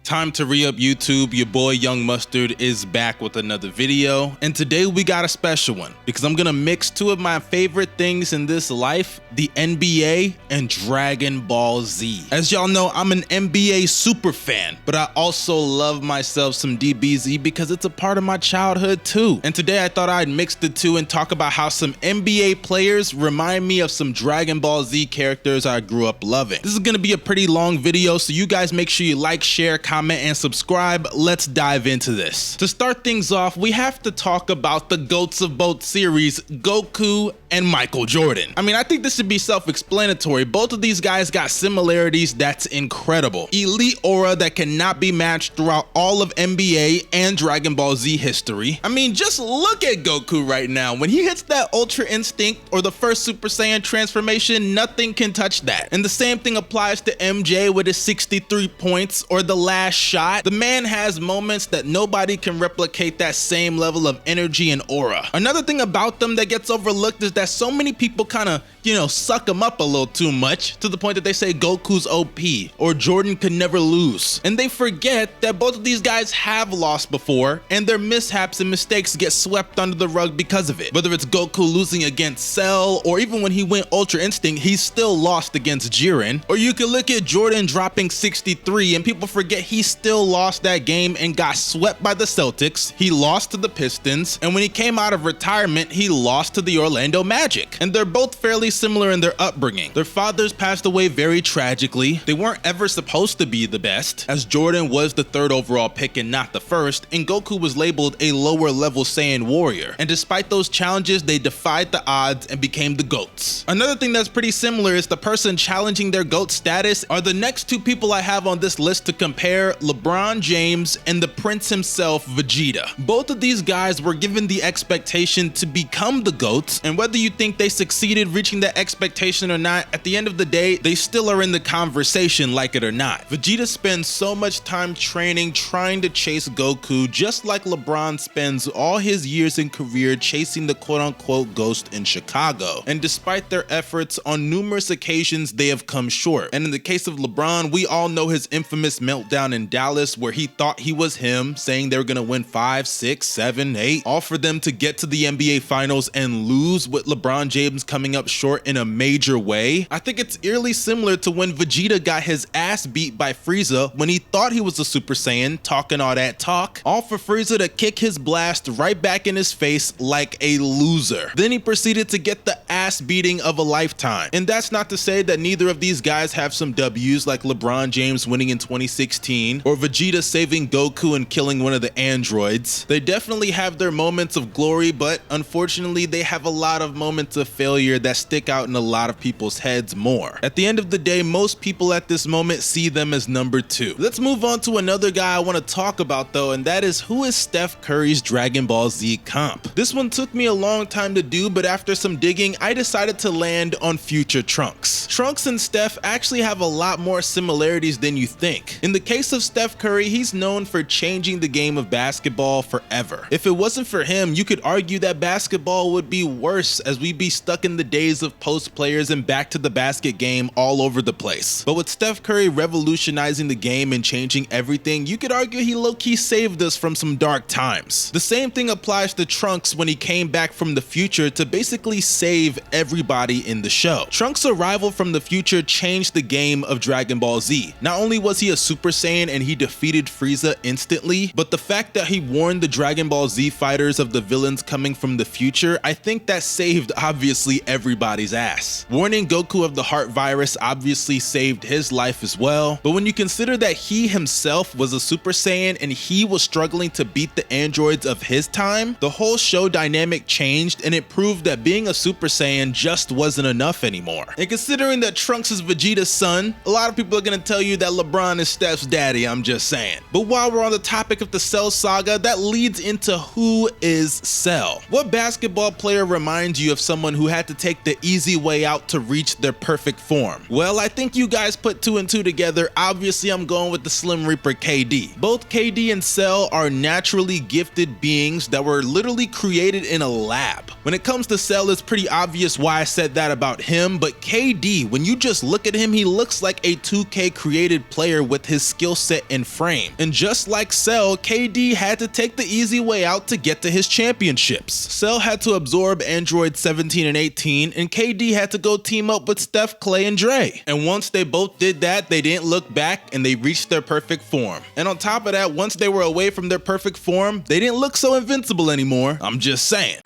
Time to re-up YouTube. Your boy Young Mustard is back with another video, and today we got a special one because I'm gonna mix two of my favorite things in this life, the NBA and Dragon Ball Z. As y'all know, I'm an NBA super fan, but I also love myself some DBZ because it's a part of my childhood too. And today I thought I'd mix the two and talk about how some NBA players remind me of some Dragon Ball Z characters I grew up loving. This is gonna be a pretty long video, so you guys make sure you like, share, comment, and subscribe. Let's dive into this. To start things off, we have to talk about the GOATs of both series, Goku and Michael Jordan. I mean, I think this should be self-explanatory. Both of these guys got similarities that's incredible. Elite aura that cannot be matched throughout all of NBA and Dragon Ball Z history. I mean, just look at Goku right now. When he hits that Ultra Instinct or the first Super Saiyan transformation, nothing can touch that. And the same thing applies to MJ with his 63 points or the last shot. The man has moments that nobody can replicate that same level of energy and aura. Another thing about them that gets overlooked is that so many people kind of, suck him up a little too much to the point that they say Goku's OP or Jordan could never lose. And they forget that both of these guys have lost before, and their mishaps and mistakes get swept under the rug because of it. Whether it's Goku losing against Cell, or even when he went Ultra Instinct, he still lost against Jiren. Or you could look at Jordan dropping 63 and people forget he still lost that game and got swept by the Celtics. He lost to the Pistons, and when he came out of retirement, he lost to the Orlando Magic. And they're both fairly similar in their upbringing. Their fathers passed away very tragically. They weren't ever supposed to be the best, as Jordan was the third overall pick and not the first, and Goku was labeled a lower level Saiyan warrior. And despite those challenges, they defied the odds and became the GOATs. Another thing that's pretty similar is the person challenging their GOAT status are the next two people I have on this list to compare, LeBron James and the Prince himself, Vegeta. Both of these guys were given the expectation to become the GOATs, and whether you think they succeeded reaching that expectation or not, at the end of the day, they still are in the conversation, like it or not. Vegeta spends so much time training, trying to chase Goku, just like LeBron spends all his years in career chasing the quote-unquote ghost in Chicago. And despite their efforts, on numerous occasions, they have come short. And in the case of LeBron, we all know his infamous meltdown in Dallas where he thought he was him, saying they were gonna win 5, 6, 7, 8, all for them to get to the NBA Finals and lose, with LeBron James coming up short in a major way. I think it's eerily similar to when Vegeta got his ass beat by Frieza when he thought he was a Super Saiyan, talking all that talk, all for Frieza to kick his blast right back in his face like a loser. Then he proceeded to get the ass beating of a lifetime. And that's not to say that neither of these guys have some W's, like LeBron James winning in 2016 or Vegeta saving Goku and killing one of the androids. They definitely have their moments of glory, but unfortunately they have a lot of moments of failure that stick out in a lot of people's heads more. At the end of the day, most people at this moment see them as number 2. Let's move on to another guy I want to talk about though, and that is who is Steph Curry's Dragon Ball Z comp. This one took me a long time to do, but after some digging, I decided to land on future Trunks. Trunks and Steph actually have a lot more similarities than you think. In the case of Steph Curry, he's known for changing the game of basketball forever. If it wasn't for him, you could argue that basketball would be worse, as we'd be stuck in the days of post players and back to the basket game all over the place. But with Steph Curry revolutionizing the game and changing everything, you could argue he low-key saved us from some dark times. The same thing applies to Trunks when he came back from the future to basically save everybody in the show. Trunks' arrival from the future changed the game of Dragon Ball Z. Not only was he a Super Saiyan and he defeated Frieza instantly, but the fact that he warned the Dragon Ball Z fighters of the villains coming from the future, I think that saved obviously everybody's ass. Warning Goku of the heart virus obviously saved his life as well, but when you consider that he himself was a Super Saiyan and he was struggling to beat the androids of his time, the whole show dynamic changed and it proved that being a Super Saiyan just wasn't enough anymore. And considering that Trunks is Vegeta's son, a lot of people are gonna tell you that LeBron is Steph's daddy, I'm just saying. But while we're on the topic of the Cell saga, that leads into who is Cell. What basketball player reminds you of someone who had to take the easy way out to reach their perfect form? Well, I think you guys put 2 and 2 together. Obviously, I'm going with the Slim Reaper KD. Both KD and Cell are naturally gifted beings that were literally created in a lab. When it comes to Cell, it's pretty obvious why I said that about him, but KD, when you just look at him, he looks like a 2K created player with his skill set and frame. And just like Cell, KD had to take the easy way out to get to his championships. Cell had to absorb Android 17 and 18, and KD had to go team up with Steph, Clay, and Dre. And once they both did that, they didn't look back and they reached their perfect form. And on top of that, once they were away from their perfect form, they didn't look so invincible anymore. I'm just saying.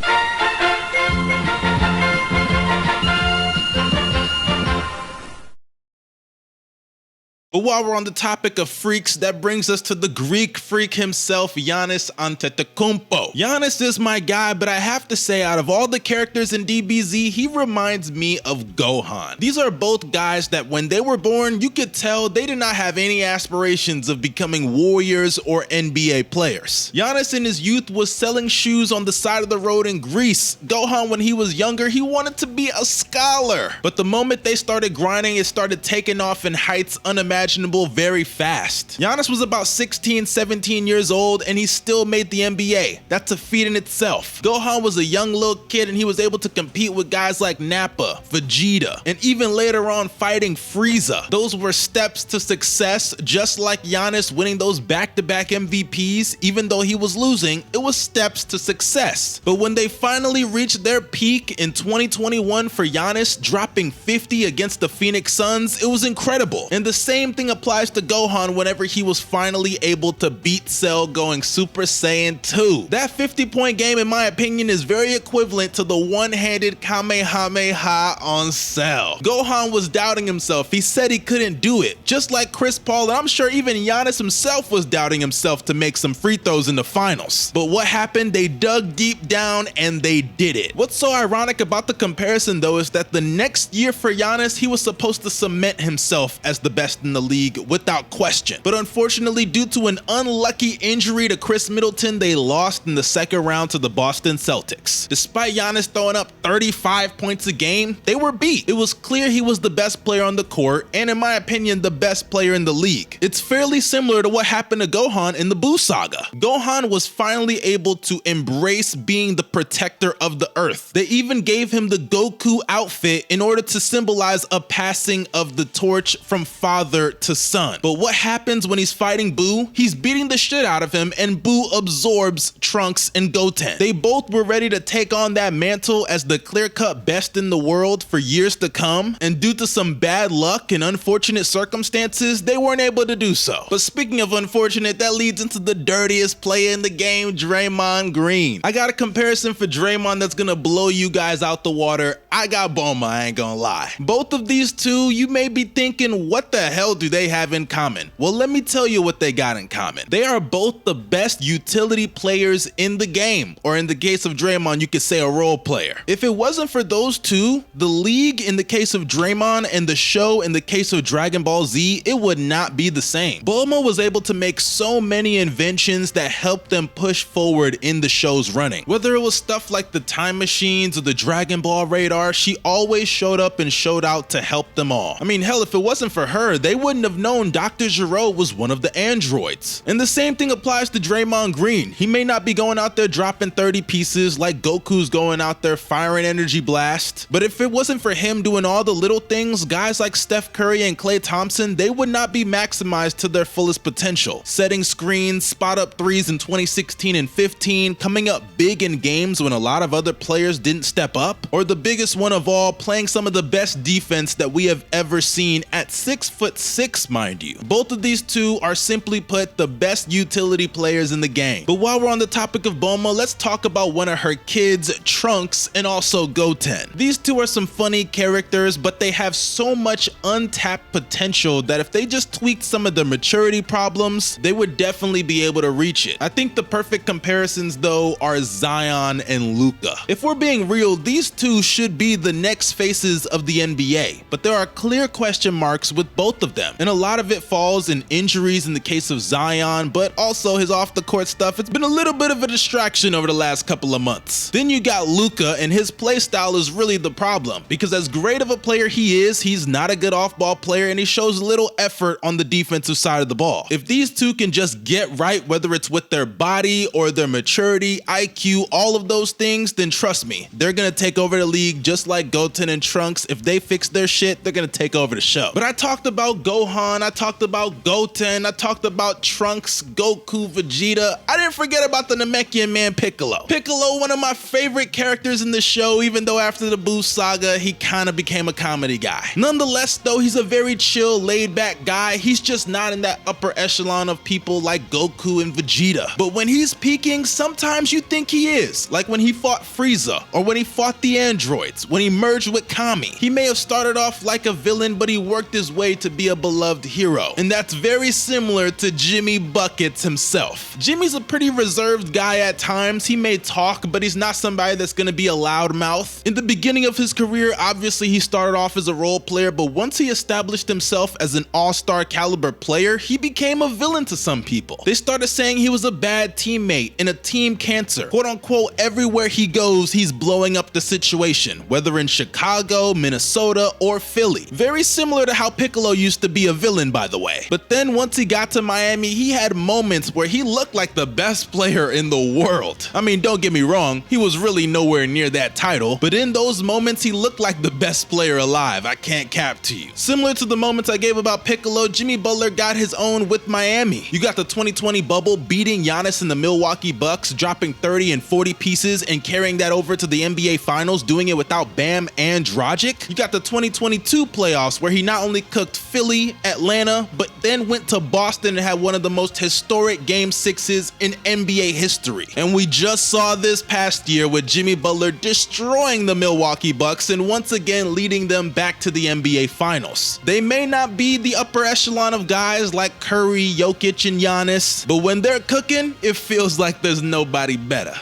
But while we're on the topic of freaks, that brings us to the Greek freak himself, Giannis Antetokounmpo. Giannis is my guy, but I have to say, out of all the characters in DBZ, he reminds me of Gohan. These are both guys that when they were born, you could tell they did not have any aspirations of becoming warriors or NBA players. Giannis in his youth was selling shoes on the side of the road in Greece. Gohan, when he was younger, he wanted to be a scholar. But the moment they started grinding, it started taking off in heights unimaginable very fast. Giannis was about 16, 17 years old and he still made the NBA. That's a feat in itself. Gohan was a young little kid and he was able to compete with guys like Nappa, Vegeta, and even later on fighting Frieza. Those were steps to success, just like Giannis winning those back-to-back MVPs. Even though he was losing, it was steps to success. But when they finally reached their peak in 2021 for Giannis, dropping 50 against the Phoenix Suns, it was incredible. And the same thing applies to Gohan whenever he was finally able to beat Cell going Super Saiyan 2. That 50-point game, in my opinion, is very equivalent to the one-handed Kamehameha on Cell. Gohan was doubting himself. He said he couldn't do it, just like Chris Paul, and I'm sure even Giannis himself was doubting himself to make some free throws in the finals. But what happened? They dug deep down and they did it. What's so ironic about the comparison, though, is that the next year for Giannis, he was supposed to cement himself as the best in the league without question. But unfortunately, due to an unlucky injury to Chris Middleton, they lost in the second round to the Boston Celtics. Despite Giannis throwing up 35 points a game, they were beat. It was clear he was the best player on the court and, in my opinion, the best player in the league. It's fairly similar to what happened to Gohan in the Buu saga. Gohan was finally able to embrace being the protector of the earth. They even gave him the Goku outfit in order to symbolize a passing of the torch from father to son. But what happens when he's fighting Buu? He's beating the shit out of him and Buu absorbs Trunks and Goten. They both were ready to take on that mantle as the clear-cut best in the world for years to come, and due to some bad luck and unfortunate circumstances, they weren't able to do so. But speaking of unfortunate, that leads into the dirtiest player in the game, Draymond Green. I got a comparison for Draymond that's gonna blow you guys out the water. I got Bulma, I ain't gonna lie. Both of these two, you may be thinking, what the hell do they have in common? Well, let me tell you what they got in common. They are both the best utility players in the game, or in the case of Draymond, you could say a role player. If it wasn't for those two, the league in the case of Draymond and the show in the case of Dragon Ball Z, it would not be the same. Bulma was able to make so many inventions that helped them push forward in the show's running. Whether it was stuff like the time machines or the Dragon Ball radar, she always showed up and showed out to help them all. I mean, hell, if it wasn't for her, they wouldn't have known Dr. Gero was one of the androids. And the same thing applies to Draymond Green. He may not be going out there dropping 30 pieces like Goku's going out there firing energy blast, but if it wasn't for him doing all the little things, guys like Steph Curry and Klay Thompson, they would not be maximized to their fullest potential. Setting screens, spot up threes in 2016 and 15, coming up big in games when a lot of other players didn't step up, or the biggest one of all, playing some of the best defense that we have ever seen at 6'6", mind you. Both of these two are, simply put, the best utility players in the game. But while we're on the topic of Bulma, let's talk about one of her kids, Trunks, and also Goten. These two are some funny characters, but they have so much untapped potential that if they just tweaked some of the maturity problems, they would definitely be able to reach it. I think the perfect comparisons, though, are Zion and Luka. If we're being real, these two should be the next faces of the NBA, but there are clear question marks with both of them, and a lot of it falls in injuries in the case of Zion, but also his off the court stuff. It's been a little bit of a distraction over the last couple of months. Then you got Luka, and his play style is really the problem, because as great of a player he is, he's not a good off-ball player, and he shows little effort on the defensive side of the ball. If these two can just get right, whether it's with their body or their maturity, IQ, all of those things, then trust me, they're gonna take over the league just like Goten and Trunks. If they fix their shit, they're gonna take over the show. But I talked about Gohan, I talked about Goten, I talked about Trunks, Goku, Vegeta. I didn't forget about the Namekian man Piccolo. Piccolo, one of my favorite characters in the show, even though after the Buu saga, he kind of became a comedy guy. Nonetheless though, he's a very chill, laid back guy. He's just not in that upper echelon of people like Goku and Vegeta. But when he's peaking, sometimes you think he is. Like when he fought Frieza, or when he fought the androids, when he merged with Kami. He may have started off like a villain, but he worked his way to be a beloved hero. And that's very similar to Jimmy Buckets himself. Jimmy's a pretty reserved guy at times. He may talk, but he's not somebody that's gonna be a loudmouth. In the beginning of his career, obviously he started off as a role player, but once he established himself as an all-star caliber player, he became a villain to some people. They started saying he was a bad teammate and a team cancer. Quote unquote, everywhere he goes, he's blowing up the situation, whether in Chicago, Minnesota, or Philly. Very similar to how Piccolo used to be a villain, by the way. But then once he got to Miami, he had moments where he looked like the best player in the world. I mean, don't get me wrong, he was really nowhere near that title, but in those moments, he looked like the best player alive. I can't cap to you. Similar to the moments I gave about Piccolo, Jimmy Butler got his own with Miami. You got the 2020 bubble beating Giannis and the Milwaukee Bucks, dropping 30 and 40 pieces and carrying that over to the NBA Finals, doing it without Bam and Dragic. You got the 2022 playoffs where he not only cooked Philly, Atlanta, but then went to Boston and had one of the most historic Game 6s in NBA history. And we just saw this past year with Jimmy Butler destroying the Milwaukee Bucks and once again leading them back to the NBA Finals. They may not be the upper echelon of guys like Curry, Jokic, and Giannis, but when they're cooking, it feels like there's nobody better.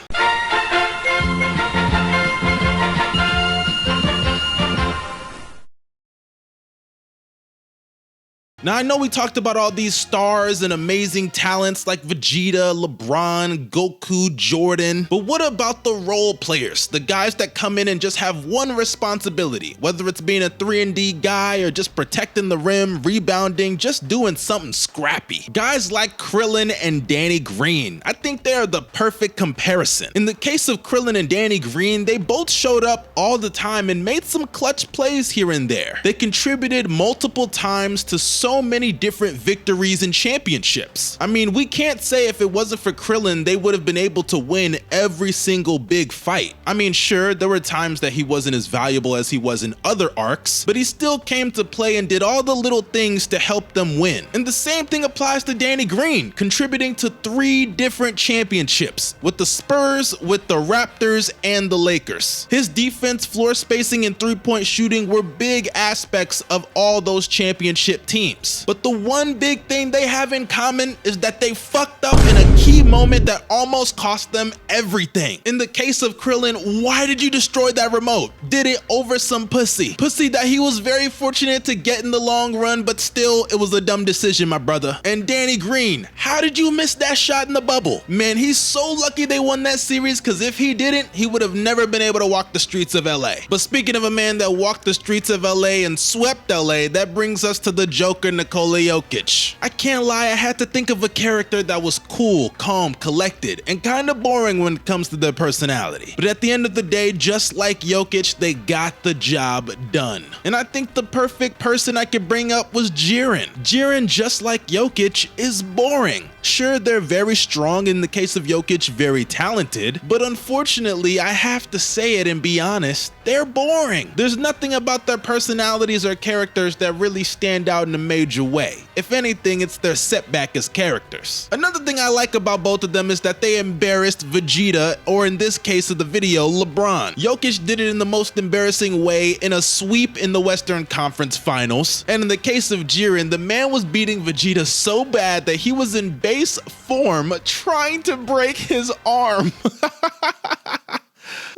Now, I know we talked about all these stars and amazing talents like Vegeta, LeBron, Goku, Jordan, but what about the role players? The guys that come in and just have one responsibility, whether it's being a 3-and-D guy or just protecting the rim, rebounding, just doing something scrappy. Guys like Krillin and Danny Green. I think they are the perfect comparison. In the case of Krillin and Danny Green, they both showed up all the time and made some clutch plays here and there. They contributed multiple times to so many different victories and championships. I mean, we can't say if it wasn't for Krillin, they would have been able to win every single big fight. I mean, sure, there were times that he wasn't as valuable as he was in other arcs, but he still came to play and did all the little things to help them win. And the same thing applies to Danny Green, contributing to 3 different championships with the Spurs, with the Raptors, and the Lakers. His defense, floor spacing, and three-point shooting were big aspects of all those championship teams. But the one big thing they have in common is that they fucked up in a key moment that almost cost them everything. In the case of Krillin, why did you destroy that remote? Did it over some pussy. Pussy that he was very fortunate to get in the long run, but still, it was a dumb decision, my brother. And Danny Green, how did you miss that shot in the bubble? Man, he's so lucky they won that series, because if he didn't, he would have never been able to walk the streets of LA. But speaking of a man that walked the streets of LA and swept LA, that brings us to the Joker, Nikola Jokic. I can't lie, I had to think of a character that was cool, calm, collected, and kind of boring when it comes to their personality. But at the end of the day, just like Jokic, they got the job done. And I think the perfect person I could bring up was Jiren. Jiren, just like Jokic, is boring. Sure, they're very strong, in the case of Jokic, very talented, but unfortunately, I have to say it and be honest, they're boring. There's nothing about their personalities or characters that really stand out in a major way. If anything, it's their setback as characters. Another thing I like about both of them is that they embarrassed Vegeta, or in this case of the video, LeBron. Jokic did it in the most embarrassing way in a sweep in the Western Conference Finals, and in the case of Jiren, the man was beating Vegeta so bad that he was in base form trying to break his arm.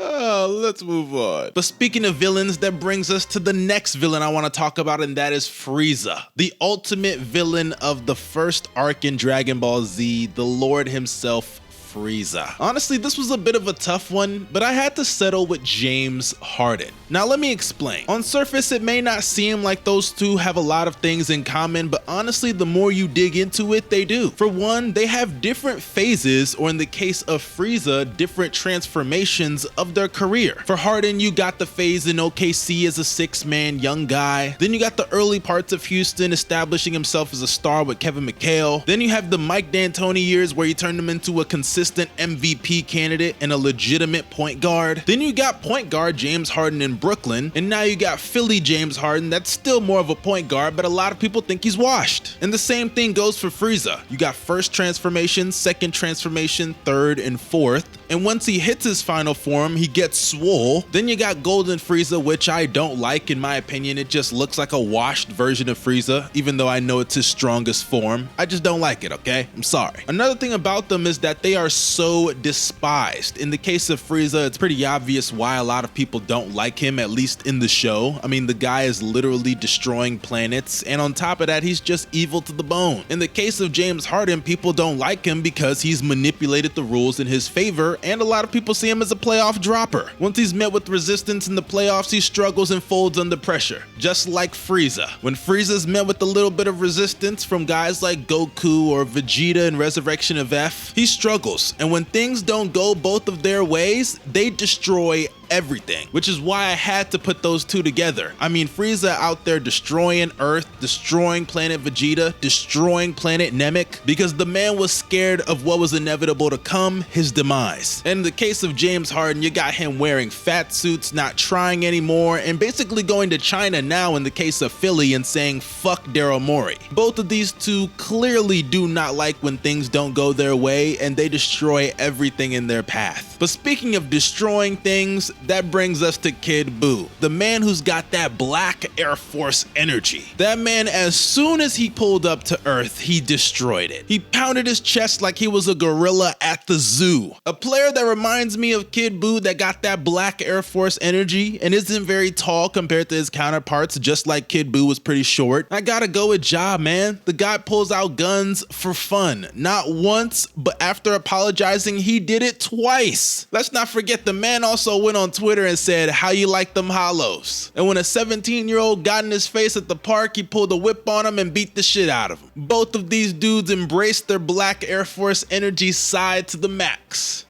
Let's move on. But speaking of villains, that brings us to the next villain I want to talk about, and that is Frieza, the ultimate villain of the first arc in Dragon Ball Z, the Lord himself, Frieza. Honestly, this was a bit of a tough one, but I had to settle with James Harden. Now let me explain. On surface, it may not seem like those two have a lot of things in common, but honestly, the more you dig into it, they do. For one, they have different phases, or in the case of Frieza, different transformations of their career. For Harden, you got the phase in OKC as a six-man young guy. Then you got the early parts of Houston establishing himself as a star with Kevin McHale. Then you have the Mike D'Antoni years where he turned him into a consistent MVP candidate and a legitimate point guard. Then you got point guard James Harden in Brooklyn, and now you got Philly James Harden that's still more of a point guard, but a lot of people think he's washed. And the same thing goes for Frieza. You got first transformation, second transformation, third, and fourth. And once he hits his final form, he gets swole. Then you got Golden Frieza, which I don't like in my opinion. It just looks like a washed version of Frieza, even though I know it's his strongest form. I just don't like it, okay? I'm sorry. Another thing about them is that they are so despised. In the case of Frieza, it's pretty obvious why a lot of people don't like him, at least in the show. I mean, the guy is literally destroying planets, and on top of that, he's just evil to the bone. In the case of James Harden, people don't like him because he's manipulated the rules in his favor, and a lot of people see him as a playoff dropper. Once he's met with resistance in the playoffs, he struggles and folds under pressure, just like Frieza. When Frieza's met with a little bit of resistance from guys like Goku or Vegeta in Resurrection of F, he struggles, and when things don't go both of their ways, they destroy everything, which is why I had to put those two together. I mean, Frieza out there destroying Earth, destroying planet Vegeta, destroying planet Namek, because the man was scared of what was inevitable to come, his demise. And in the case of James Harden, you got him wearing fat suits, not trying anymore, and basically going to China now in the case of Philly and saying fuck Daryl Morey. Both of these two clearly do not like when things don't go their way, and they destroy everything in their path. But speaking of destroying things, that brings us to Kid Buu, the man who's got that black Air Force energy. That man, as soon as he pulled up to Earth, he destroyed it. He pounded his chest like he was a gorilla at the zoo. A player that reminds me of Kid Buu that got that black Air Force energy and isn't very tall compared to his counterparts, just like Kid Buu was pretty short. I gotta go with Ja, man. The guy pulls out guns for fun. Not once, but after apologizing, he did it twice. Let's not forget the man also went on Twitter and said, "How you like them hollows?" And when a 17-year-old got in his face at the park, he pulled a whip on him and beat the shit out of him. Both of these dudes embraced their black Air Force energy side to the max.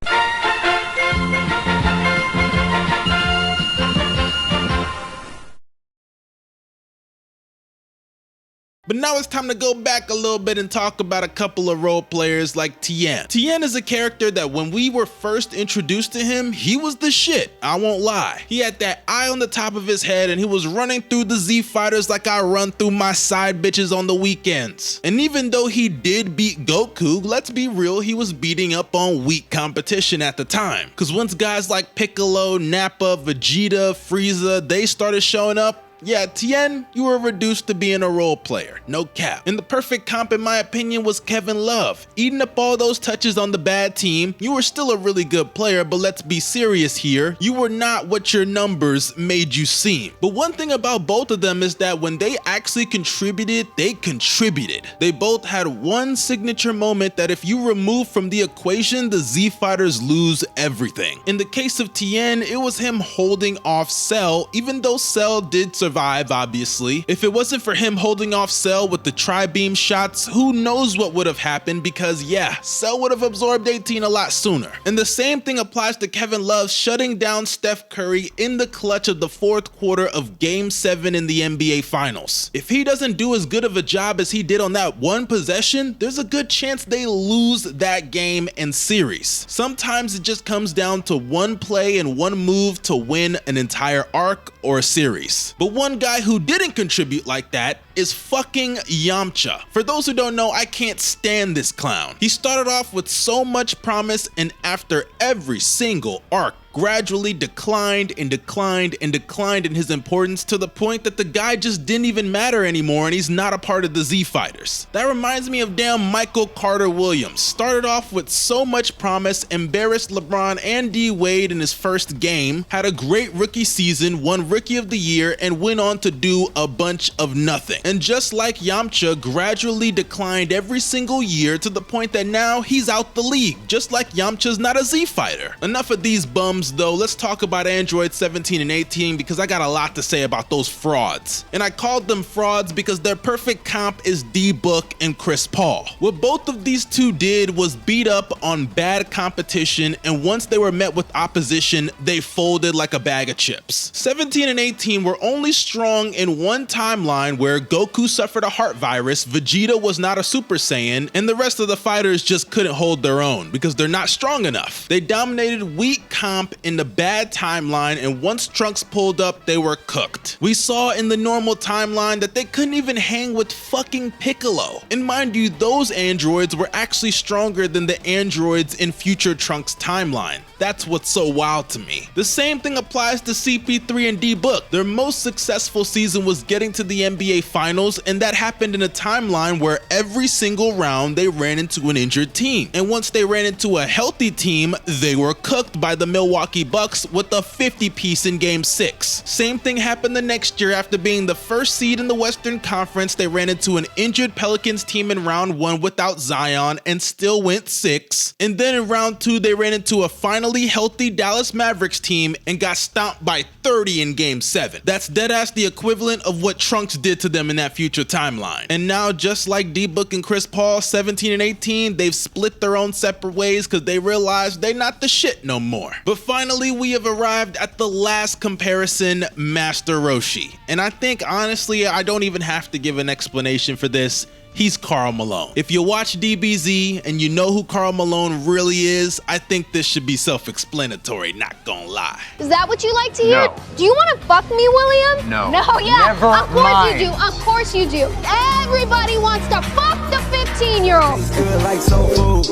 But now it's time to go back a little bit and talk about a couple of role players like Tien. Tien is a character that when we were first introduced to him, he was the shit, I won't lie. He had that eye on the top of his head and he was running through the Z fighters like I run through my side bitches on the weekends. And even though he did beat Goku, let's be real, he was beating up on weak competition at the time. Cause once guys like Piccolo, Nappa, Vegeta, Frieza, they started showing up, yeah, Tien, you were reduced to being a role player, no cap. And the perfect comp in my opinion was Kevin Love. Eating up all those touches on the bad team, you were still a really good player, but let's be serious here, you were not what your numbers made you seem. But one thing about both of them is that when they actually contributed, they contributed. They both had one signature moment that if you remove from the equation, the Z Fighters lose everything. In the case of Tien, it was him holding off Cell, even though Cell did survive, obviously. If it wasn't for him holding off Cell with the tri-beam shots, who knows what would have happened, because yeah, Cell would have absorbed 18 a lot sooner. And the same thing applies to Kevin Love shutting down Steph Curry in the clutch of the fourth quarter of Game 7 in the NBA Finals. If he doesn't do as good of a job as he did on that one possession, there's a good chance they lose that game and series. Sometimes it just comes down to one play and one move to win an entire arc or a series. But one guy who didn't contribute like that is fucking Yamcha. For those who don't know, I can't stand this clown. He started off with so much promise, and after every single arc gradually declined and declined and declined in his importance to the point that the guy just didn't even matter anymore and he's not a part of the Z Fighters. That reminds me of damn Michael Carter Williams. Started off with so much promise, embarrassed LeBron and D Wade in his first game, had a great rookie season, won Rookie of the Year, and went on to do a bunch of nothing. And just like Yamcha, gradually declined every single year to the point that now he's out the league, just like Yamcha's not a Z Fighter. Enough of these bums though, let's talk about Android 17 and 18 because I got a lot to say about those frauds. And I called them frauds because their perfect comp is D-Book and Chris Paul. What both of these two did was beat up on bad competition, and once they were met with opposition, they folded like a bag of chips. 17 and 18 were only strong in one timeline where Goku suffered a heart virus, Vegeta was not a Super Saiyan, and the rest of the fighters just couldn't hold their own because they're not strong enough. They dominated weak comp in the bad timeline, and once Trunks pulled up, they were cooked. We saw in the normal timeline that they couldn't even hang with fucking Piccolo. And mind you, those androids were actually stronger than the androids in future Trunks timeline. That's what's so wild to me. The same thing applies to CP3 and D-Book. Their most successful season was getting to the NBA Finals, and that happened in a timeline where every single round they ran into an injured team. And once they ran into a healthy team, they were cooked by the Milwaukee Bucks with a 50-piece in Game 6. Same thing happened the next year. After being the first seed in the Western Conference, they ran into an injured Pelicans team in round 1 without Zion and still went 6. And then in round 2, they ran into a finally healthy Dallas Mavericks team and got stomped by 30 in Game 7. That's deadass the equivalent of what Trunks did to them in that future timeline. And now, just like D-Book and Chris Paul, 17 and 18, they've split their own separate ways because they realized they're not the shit no more. But finally, we have arrived at the last comparison, Master Roshi. And I think, honestly, I don't even have to give an explanation for this. He's Karl Malone. If you watch DBZ and you know who Karl Malone really is, I think this should be self-explanatory, not gonna lie. Is that what you like to hear? No. Do you want to fuck me, William? No. No, yeah. Never of course mind. you do. Of course you do. Everybody wants to fuck the 15-year-old. It's good like soul food.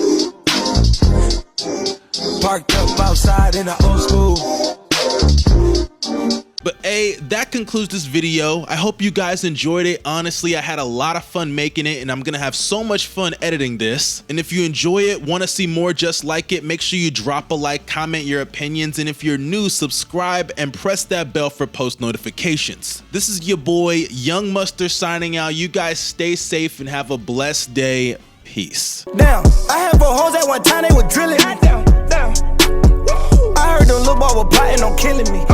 Parked up outside in the old school. But hey, that concludes this video. I hope you guys enjoyed it. Honestly, I had a lot of fun making it, and I'm gonna have so much fun editing this. And if you enjoy it, want to see more just like it, make sure you drop a like, comment your opinions, and if you're new, subscribe and press that bell for post notifications. This is your boy Young Mustard signing out. You guys stay safe and have a blessed day. Peace. Damn, I had 4 hoes at one time, they were drilling me. I heard them little boy was plotting on killing me.